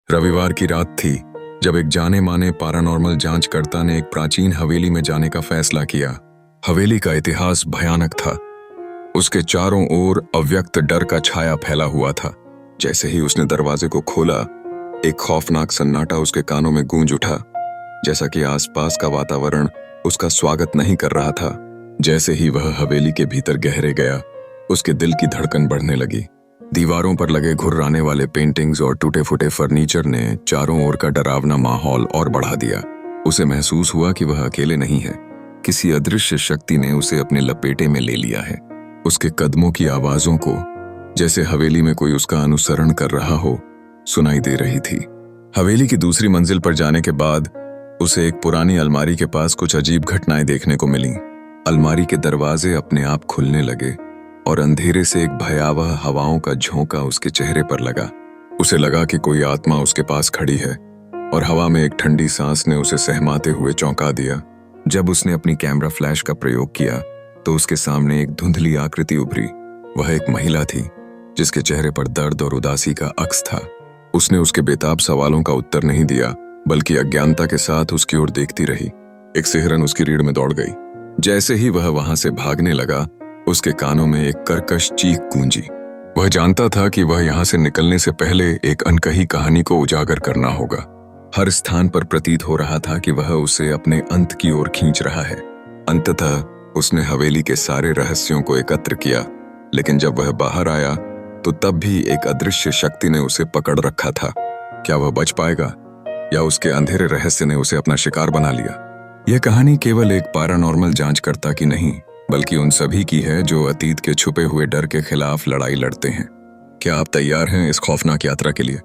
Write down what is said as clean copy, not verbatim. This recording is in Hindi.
रविवार की रात थी जब एक जाने माने पैरानॉर्मल जांचकर्ता ने एक प्राचीन हवेली में जाने का फैसला किया। हवेली का इतिहास भयानक था। उसके चारों ओर अव्यक्त डर का छाया फैला हुआ था। जैसे ही उसने दरवाजे को खोला, एक खौफनाक सन्नाटा उसके कानों में गूंज उठा, जैसा कि आसपास का वातावरण उसका स्वागत नहीं कर रहा था। जैसे ही वह हवेली के भीतर गहरे गया, उसके दिल की धड़कन बढ़ने लगी। दीवारों पर लगे घुर्राने वाले पेंटिंग्स और टूटे फूटे फर्नीचर ने चारों ओर का डरावना माहौल और बढ़ा दिया। उसे महसूस हुआ कि वह अकेले नहीं है। किसी अदृश्य शक्ति ने उसे अपने लपेटे में ले लिया है। उसके कदमों की आवाजों को, जैसे हवेली में कोई उसका अनुसरण कर रहा हो, सुनाई दे रही थी। हवेली की दूसरी मंजिल पर जाने के बाद उसे एक पुरानी अलमारी के पास कुछ अजीब घटनाएं देखने को मिली। अलमारी के दरवाजे अपने आप खुलने लगे और अंधेरे से एक भयावह हवाओं का झोंका उसके चेहरे पर लगा। उसे लगा कि कोई आत्मा उसके पास खड़ी है और हवा में एक ठंडी सांस ने उसे सहमाते हुए चौंका दिया। जब उसने अपनी कैमरा फ्लैश का प्रयोग किया तो उसके सामने एक धुंधली आकृति उभरी। वह एक महिला थी जिसके चेहरे पर दर्द और उदासी का अक्स था। उसने उसके बेताब सवालों का उत्तर नहीं दिया, बल्कि अज्ञानता के साथ उसकी ओर देखती रही। एक सिहरन उसकी रीढ़ में दौड़ गई। जैसे ही वह वहां से भागने लगा, उसके कानों में एक कर्कश चीख गूंजी। वह जानता था कि वह यहाँ से निकलने से पहले एक अनकही कहानी को उजागर करना होगा। हर स्थान पर प्रतीत हो रहा था कि वह उसे अपने अंत की ओर खींच रहा है। अंततः उसने हवेली के सारे रहस्यों को एकत्र किया, लेकिन जब वह बाहर आया तो तब भी एक अदृश्य शक्ति ने उसे पकड़ रखा था। क्या वह बच पाएगा, या उसके अंधेरे रहस्य ने उसे अपना शिकार बना लिया? यह कहानी केवल एक पैरानॉर्मल जांचकर्ता की नहीं, बल्कि उन सभी की है जो अतीत के छुपे हुए डर के खिलाफ लड़ाई लड़ते हैं। क्या आप तैयार हैं इस खौफनाक यात्रा के लिए?